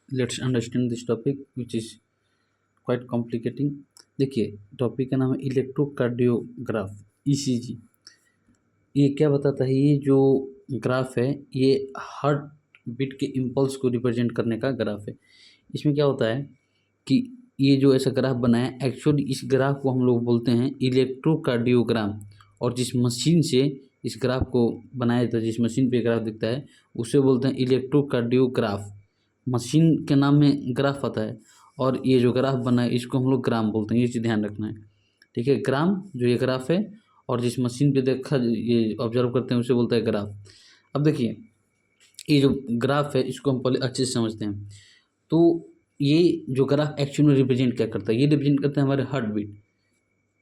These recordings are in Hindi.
Let's understand this topic which is quite complicating. देखिए, टॉपिक का नाम है इलेक्ट्रोकार्डियोग्राफ, ईसीजी। ये क्या बताता है? ये जो ग्राफ है ये हार्ट बीट के इम्पल्स को रिप्रेजेंट करने का ग्राफ है। इसमें क्या होता है कि ये जो ऐसा ग्राफ बना है, एक्चुअली इस ग्राफ को हम लोग बोलते हैं इलेक्ट्रोकार्डियोग्राम। और जिस मशीन से इस ग्राफ को बनाया जाता है, जिस मशीन पे ग्राफ दिखता है, उसे बोलते हैं इलेक्ट्रोकार्डियोग्राफ। मशीन के नाम में ग्राफ आता है और ये जो ग्राफ बना है इसको हम लोग ग्राम बोलते हैं। ये चीज़ ध्यान रखना है, ठीक है। ग्राम जो ये ग्राफ है और जिस मशीन पे देखा ये ऑब्जर्व करते हैं उसे बोलता है ग्राफ। अब देखिए, ये जो ग्राफ है इसको हम पहले अच्छे से समझते हैं। तो ये जो ग्राफ एक्चुअली रिप्रेजेंट क्या करता है? ये रिप्रेजेंट करता है हमारे हार्ट बीट।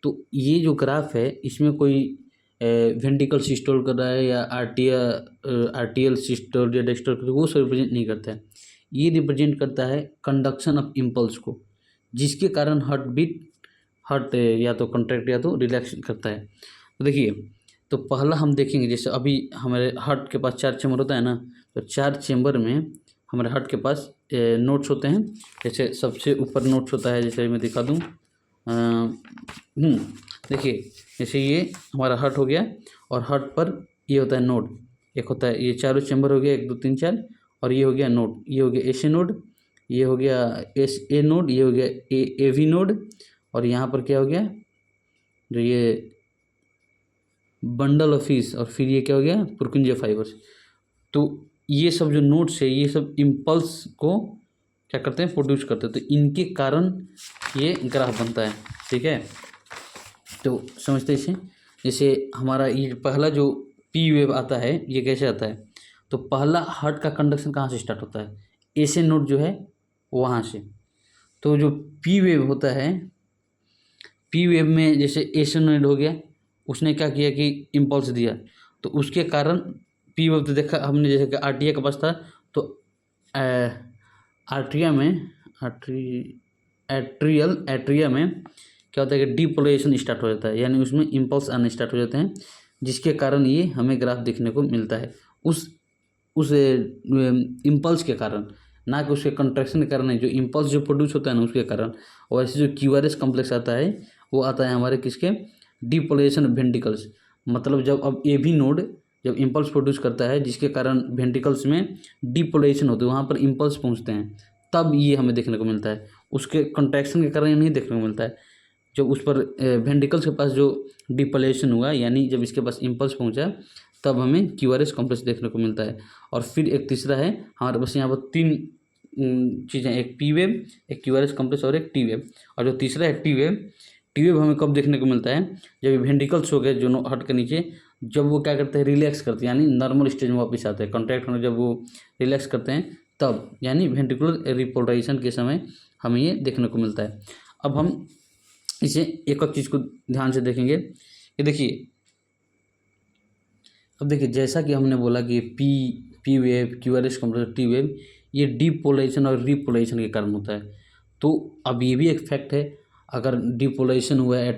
तो ये जो ग्राफ है इसमें कोई वेंट्रिकल सिस्टोल कर रहा है या आर्टियल सिस्टोल या डायस्टोल, वो सब रिप्रेजेंट नहीं करता है। ये रिप्रेजेंट करता है कंडक्शन ऑफ इम्पल्स को, जिसके कारण हार्ट या तो कंट्रैक्ट या तो रिलैक्स करता है। तो देखिए, तो पहला हम देखेंगे, जैसे अभी हमारे हार्ट के पास 4 चैम्बर होता है ना, तो 4 चैम्बर में हमारे हार्ट के पास नोट्स होते हैं। जैसे सबसे ऊपर नोट्स होता है, जैसे मैं दिखा दूँ। देखिए, जैसे ये हमारा हार्ट हो गया और हार्ट पर ये होता है नोड। एक होता है, ये चारों चैम्बर हो गया, 1 2 3 4, और ये हो गया नोड। ये हो गया एस ए नोड, ये हो गया एस ए नोड, ये हो गया ए वी नोड, और यहाँ पर क्या हो गया, जो ये बंडल ऑफ फीस, और फिर ये क्या हो गया, पुरकुंजे फाइबर्स। तो ये सब जो नोड्स है ये सब इम्पल्स को क्या करते हैं, प्रोड्यूस करते हैं। तो इनके कारण ये ग्राफ बनता है, ठीक है। तो समझते इसे, जैसे हमारा ये पहला जो पी वेव आता है ये कैसे आता है? तो पहला हार्ट का कंडक्शन कहाँ से स्टार्ट होता है? ऐसे नोड जो है वहाँ से। तो जो पी वेव होता है, पी वेव में जैसे ऐसे नोड हो गया, उसने क्या किया कि इम्पल्स दिया, तो उसके कारण पी वेव तो देखा हमने, जैसे कि आर्टिया के पास था, तो आर्ट्रिया में एट्रिया में क्या होता है कि डीपोलराइजेशन स्टार्ट हो जाता है, यानी उसमें इम्पल्स आने स्टार्ट हो जाते हैं, जिसके कारण ये हमें ग्राफ देखने को मिलता है उस इम्पल्स के कारण, ना कि उसके कंट्रैक्शन के कारण। जो इम्पल्स जो प्रोड्यूस होता है ना उसके कारण। और ऐसे जो क्यूआरएस कॉम्प्लेक्स आता है वो आता है हमारे किसके, डीपोलराइजेशन वेंट्रिकल्स। मतलब जब अब ए भी नोड जब इम्पल्स प्रोड्यूस करता है जिसके कारण वेंट्रिकल्स में डीपोलराइजेशन होती है, वहाँ पर इम्पल्स पहुँचते हैं, तब ये हमें देखने को मिलता है। उसके कंट्रैक्शन के कारण ये नहीं देखने को मिलता है। जब उस पर वेंट्रिकल्स के पास जो डिपोलेशन हुआ, यानी जब इसके पास इम्पल्स पहुंचा, तब हमें क्यूआरएस कॉम्प्लेक्स देखने को मिलता है। और फिर एक तीसरा है हमारे पास, यहाँ पर 3 चीज़ें, एक पी वेव, एक क्यूआरएस कॉम्प्लेक्स और एक टी वेव। और जो तीसरा है टी वेव हमें कब देखने को मिलता है? जब ये वेंट्रिकल्स हो गए जो हार्ट के नीचे, जब वो क्या करते हैं, रिलैक्स करते हैं, यानी नॉर्मल स्टेज में वापस आते हैं। कॉन्ट्रैक्ट होने जब वो रिलैक्स करते हैं तब, यानी वेंट्रिकुलर रिपोलराइजेशन के समय हमें ये देखने को मिलता है। अब हम इसे एक चीज़ को ध्यान से देखेंगे कि देखिए, अब देखिए जैसा कि हमने बोला कि P wave, QRS complex, T wave, ये डीपोलराइजेशन और रिपोलराइजेशन के कारण होता है। तो अब ये भी एक फैक्ट है, अगर डीपोलराइजेशन हुआ है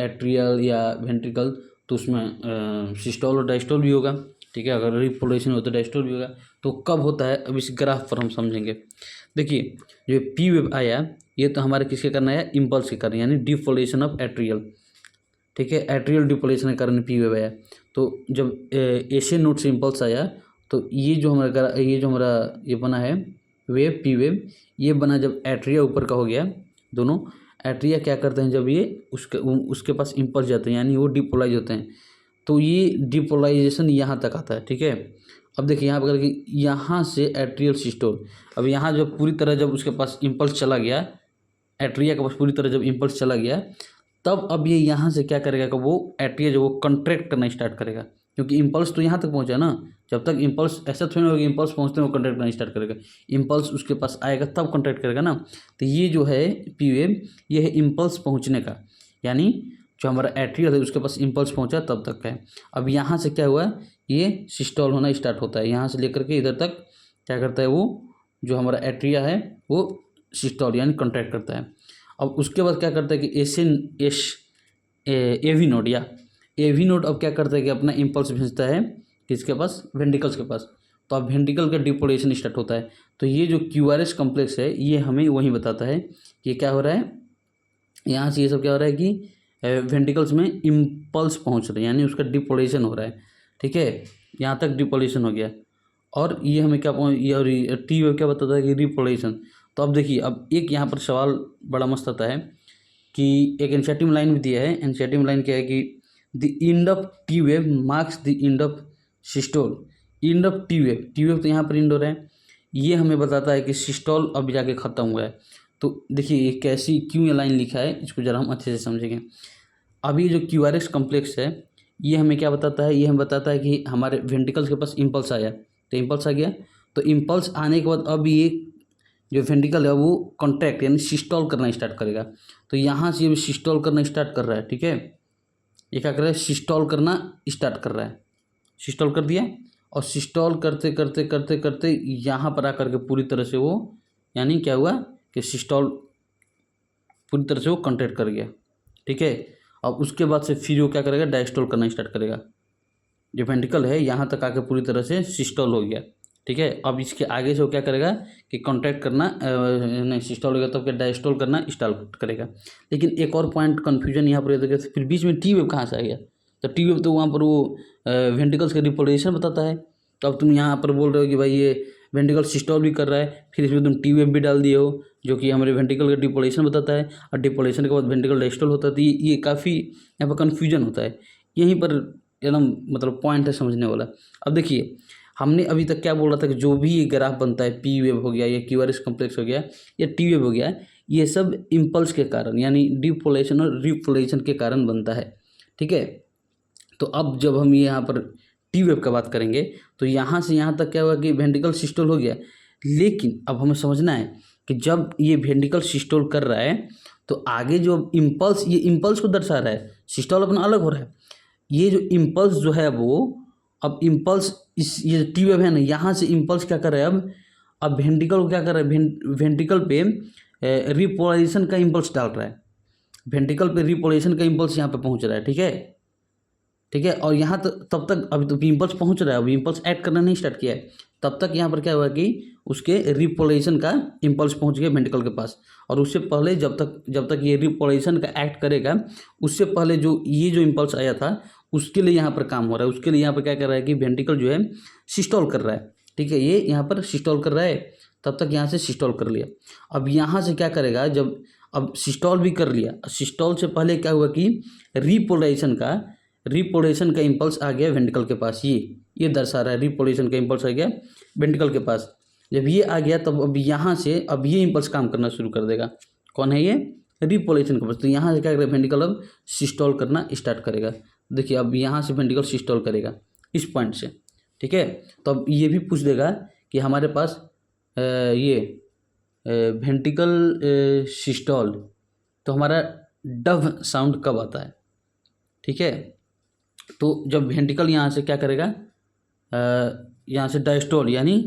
एट्रियल या वेंट्रिकल, तो उसमें सिस्टोल और डायस्टोल भी होगा, ठीक है। अगर रिपोलराइजेशन हो तो डायस्टोल भी होगा। तो कब होता है, अब इस ग्राफ पर हम समझेंगे। देखिए, जो पी वेव आया ये तो हमारे किसके कारण आया, इम्पल्स के कारण, यानी डिपोलेशन ऑफ एट्रियल, ठीक है। एट्रियल डिपोलेशन के कारण पी वेव आया। तो जब एशियन नोड से इम्पल्स आया, तो ये जो हमारा ये बना है वेव, पी वेव, ये बना जब एट्रिया ऊपर का हो गया। दोनों एट्रिया क्या करते हैं, जब ये उसके पास इम्पल्स जाते हैं, यानी वो डिपोलाइज होते हैं, तो ये डिपोलाइजेशन यहाँ तक आता है, ठीक है। अब देखिए यहाँ पर कि यहाँ से एट्रियल सिस्टोल, अब यहाँ जब पूरी तरह जब उसके पास इम्पल्स चला गया, एट्रिया के पास पूरी तरह जब इम्पल्स चला गया, तब अब ये यहाँ से क्या करेगा कि वो एट्रिया जो वो कंट्रैक्ट करना स्टार्ट करेगा, क्योंकि इम्पल्स तो यहाँ तक पहुँचा ना। जब तक इम्पल्स, ऐसा थोड़ी ना होगा इम्पल्स पहुँचते हैं वो कंट्रैक्ट करना स्टार्ट करेगा, इम्पल्स उसके पास आएगा तब कंट्रैक्ट करेगा ना। तो ये जो है पी वेव, ये है इम्पल्स पहुँचने का, यानी जो हमारा एट्रिया है उसके पास इम्पल्स पहुँचा तब तक का है। अब यहाँ से क्या हुआ, ये सिस्टोल होना स्टार्ट होता है, यहाँ से लेकर के इधर तक क्या करता है, वो जो हमारा एट्रिया है वो सिस्टोल यानी कॉन्ट्रैक्ट करता है। अब उसके बाद क्या करता है कि एवी नोड अब क्या करता है कि अपना इम्पल्स भेजता है किसके पास, वेंट्रिकल्स के पास। तो अब वेंट्रिकल का डिपोलेशन स्टार्ट होता है। तो ये जो क्यूआरएस कॉम्प्लेक्स है ये हमें वही बताता है कि क्या हो रहा है, यहाँ से ये सब क्या हो रहा है कि वेंट्रिकल्स में इम्पल्स पहुँच रहे हैं, यानी उसका डिपोलेशन हो रहा है। ठीक है, यहाँ तक डिपोलेशन हो गया। और ये हमें क्या ये और टी वेव क्या बताता है कि रिपोलेशन। तो अब देखिए, अब एक यहाँ पर सवाल बड़ा मस्त आता है कि एक एनसीईआरटी में लाइन भी दिया है। एनसीईआरटी में लाइन क्या है कि the end of T wave marks the end of systole. End of T wave तो यहाँ पर एंड हो रहा है, ये हमें बताता है कि सिस्टोल अब जाके ख़त्म हुआ है। तो देखिए ये कैसी क्यों ये लाइन लिखा है, इसको ज़रा हम अच्छे से समझेंगे। अब ये जो क्यूआरएस कॉम्प्लेक्स है ये हमें क्या बताता है, ये हमें बताता है कि हमारे वेंट्रिकल्स के पास इम्पल्स आया, तो इम्पल्स आ गया, तो इम्पल्स आने के बाद अब ये जो वेंट्रिकल है वो कॉन्ट्रैक्ट यानी सिस्टोल करना स्टार्ट करेगा। तो यहाँ से ये सिस्टोल करना स्टार्ट कर रहा है। ठीक है, ये क्या कर रहा है, सिस्टोल करना स्टार्ट कर रहा है, सिस्टोल कर दिया, और सिस्टोल करते करते करते करते यहाँ पर आकर के पूरी तरह से वो, यानी क्या हुआ कि सिस्टोल पूरी तरह से वो कॉन्ट्रैक्ट कर गया। ठीक है, अब उसके बाद से फिर वो क्या करेगा, डायस्टोल करना स्टार्ट करेगा। जो वेंट्रिकल है यहाँ तक आके पूरी तरह से सिस्टोल हो गया। ठीक है, अब इसके आगे से वो क्या करेगा कि कॉन्ट्रैक्ट करना नहीं, सिस्टोल हो गया तो क्या डायस्टोल करना स्टार्ट करेगा। लेकिन एक और पॉइंट कन्फ्यूजन यहाँ पर ये था कि फिर बीच में टी वेव कहाँ से आ गया। तो टी वेव तो वहाँ पर वो वेंट्रिकल्स का रिपोलेशन बताता है। तो अब तुम यहाँ पर बोल रहे हो कि भाई ये वेंट्रिकल सिस्टोल भी कर रहा है, फिर इसमें तुम टी वेव भी डाल दिए हो जो कि हमारे वेंट्रिकल का डिपोलेशन बताता है, और डिपोलेशन के बाद वेंट्रिकल डायस्टोल होता है। तो ये काफ़ी यहाँ पर कन्फ्यूजन होता है। यहीं पर एकदम मतलब पॉइंट है समझने वाला। अब देखिए, हमने अभी तक क्या बोल रहा था कि जो भी ये ग्राफ बनता है, पी वेव हो गया या क्यूआरएस कॉम्प्लेक्स हो गया या टी वेव हो गया, ये सब इम्पल्स के कारण यानी डिपोलेशन और रिपोलेशन के कारण बनता है। ठीक है, तो अब जब हम यहाँ पर टी वेव का बात करेंगे तो यहाँ से यहाँ तक क्या हुआ कि वेंट्रिकल सिस्टोल हो गया। लेकिन अब हमें समझना है कि जब ये वेंट्रिकल सिस्टोल कर रहा है तो आगे जो इम्पल्स, ये इम्पल्स को दर्शा रहा है, सिस्टोल अपना अलग हो रहा है। ये जो इम्पल्स जो है वो अब इम्पल्स इस ये टी वेव है ना, यहाँ से इम्पल्स क्या कर रहा है, अब वेंट्रिकल को क्या कर रहा है, वेंट्रिकल पे रिपोलेशन का इम्पल्स डाल रहा है। वेंट्रिकल पे रिपोलेशन का इम्पल्स यहाँ पे पहुँच रहा है। ठीक है, ठीक है, और यहाँ तो तब तक अभी तो इम्पल्स पहुँच रहा है, अभी इम्पल्स ऐड करना नहीं स्टार्ट किया है। तब तक यहाँ पर क्या हुआ कि उसके रिपोलेशन का इम्पल्स पहुँच गया वेंट्रिकल के पास। और उससे पहले जब तक ये रिपोलेशन का एक्ट करेगा, उससे पहले जो ये जो इम्पल्स आया था उसके लिए यहाँ पर काम हो रहा है। उसके लिए यहाँ पर क्या कर रहा है कि वेंट्रिकल जो है सिस्टोल कर रहा है। ठीक है, ये यहाँ पर सिस्टोल कर रहा है, तब तक यहाँ से सिस्टोल कर लिया। अब यहाँ से क्या करेगा, जब अब सिस्टोल भी कर लिया, सिस्टोल से पहले क्या हुआ कि रिपोलेशन का इम्पल्स आ गया वेंट्रिकल के पास। ये दर्शा रहा है रिपोलेशन का इम्पल्स आ गया वेंट्रिकल के पास। जब ये आ गया तब अब यहाँ से अब ये इम्पल्स काम करना शुरू कर देगा। कौन है ये, रिपोलेशन का पास। तो यहाँ से क्या करेगा, वेंट्रिकल अब सिस्टोल करना स्टार्ट करेगा। देखिए अब यहाँ से वेंट्रिकल सिस्टोल करेगा इस पॉइंट से। ठीक है, तो अब ये भी पूछ देगा कि हमारे पास ये वेंट्रिकल सिस्टोल, तो हमारा डव साउंड कब आता है। ठीक है, तो जब वेंट्रिकल यहाँ से क्या करेगा, यहाँ से डायस्टोल यानी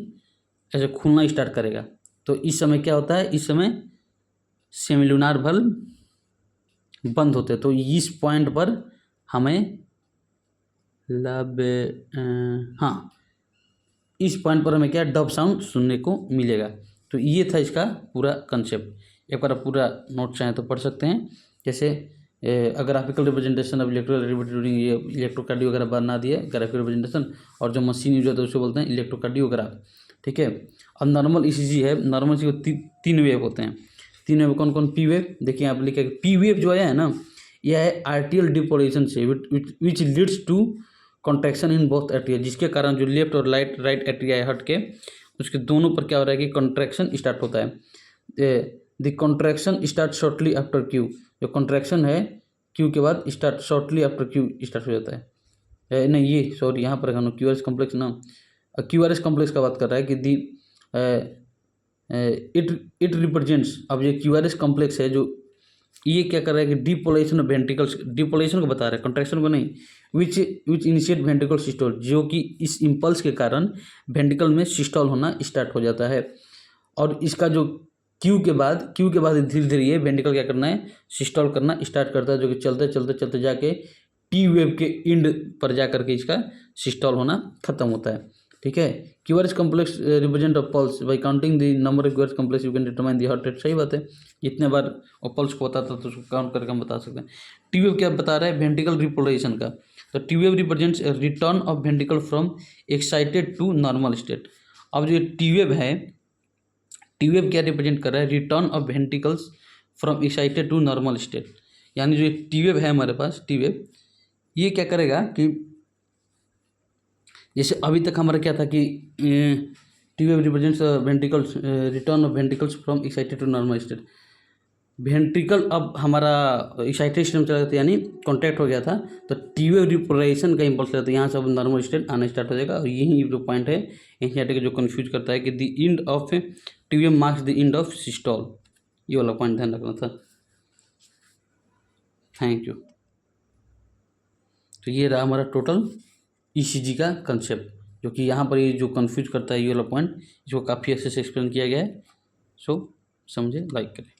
ऐसे खुलना स्टार्ट करेगा, तो इस समय क्या होता है, इस समय सेमिलुनार बल्ब बंद होते हैं। तो इस पॉइंट पर हमें हाँ, इस पॉइंट पर हमें क्या डब साउंड सुनने को मिलेगा। तो ये था इसका पूरा कंसेप्ट। एक बार आप पूरा नोट चाहें तो पढ़ सकते हैं। जैसे ग्राफिकल रिप्रेजेंटेशन ऑफ इलेक्ट्रोकार्डियोग्राफी, ये इलेक्ट्रोकार्डियोग्राफ बना दिया ग्राफिकल रिप्रेजेंटेशन, और जो मशीन यूज होता है उसको बोलते हैं इलेक्ट्रोकार्डियोग्राफ। ठीक है, और नॉर्मल ईसीजी है, नॉर्मल ईसीजी को तीन वेव होते हैं। तीन वेव कौन कौन, पी वेव, देखिए आप लिखे पी वेव जो आया है ना, यह है आर्टियल डिपोलेशन से which leads to contraction in both atria, जिसके कारण जो लेफ्ट और राइट एट्रिया है हट के उसके दोनों पर क्या हो रहा है कि कॉन्ट्रैक्शन स्टार्ट होता है। The contraction start shortly after Q, जो कॉन्ट्रैक्शन है क्यू के बाद start shortly after Q start हो जाता है। नहीं ये सॉरी यहाँ पर क्यूआरएस कॉम्प्लेक्स ना, क्यूआरएस कॉम्प्लेक्स का बात कर रहा है कि दी इट रिप्रेजेंट्स। अब ये क्यूआरएस कॉम्प्लेक्स है जो ये क्या कर रहा है कि डिपोलेशन ऑफ वेंट्रिकल्स, डिपोलेशन को बता रहा है, कॉन्ट्रैक्शन को नहीं, विच इनिशिएट वेंट्रिकल सिस्टोल, जो कि इस इम्पल्स के कारण वेंट्रिकल में सिस्टोल होना स्टार्ट हो जाता है। और इसका जो क्यू के बाद धीरे धीरे ये वेंट्रिकल क्या करना है, सिस्टोल करना स्टार्ट करता है, जो कि चलते चलते चलते जाके टी वेव के एंड पर जा करके इसका सिस्टोल होना खत्म होता है। ठीक है। QRS complex represent of pulse bye counting the number of QRS complex you can determine the heart rate. सही बात है, जितने बार और पल्स को बताता तो उसको काउंट करके हम बता सकते हैं। टी वेव क्या बता रहा है, वेंट्रिकल रिपोलराइजेशन का। तो T wave represents return of ventricle from excited to normal state. अब जो टी वेव है, टी वेव क्या रिप्रेजेंट कर रहा है, return of ventricles from excited to normal state. यानी जो टी वेव है हमारे पास, टी वेव ये क्या करेगा कि जैसे अभी तक हमारा क्या था कि T wave represents ventricles, return of ventricles from excited to normal state. Ventricle अब हमारा एक्साइटेड स्टेट में चला जाता है, यानी कॉन्टैक्ट हो गया था, तो टी वेव रिपोलराइजेशन का इंपल्स रहता है, यहाँ से अब नॉर्मल स्टेट आना स्टार्ट हो जाएगा। और यही जो पॉइंट है एनसीईआरटी का जो कन्फ्यूज करता है कि the end of T wave marks the end of systole, ये वाला पॉइंट ध्यान रखना था। Thank you. तो ये रहा हमारा टोटल ईसीजी का कंसेप्ट, जो कि यहाँ पर ये जो कंफ्यूज करता है ये वाला पॉइंट, इसको काफ़ी अच्छे से एक्सप्लेन किया गया है। सो समझे, लाइक करें।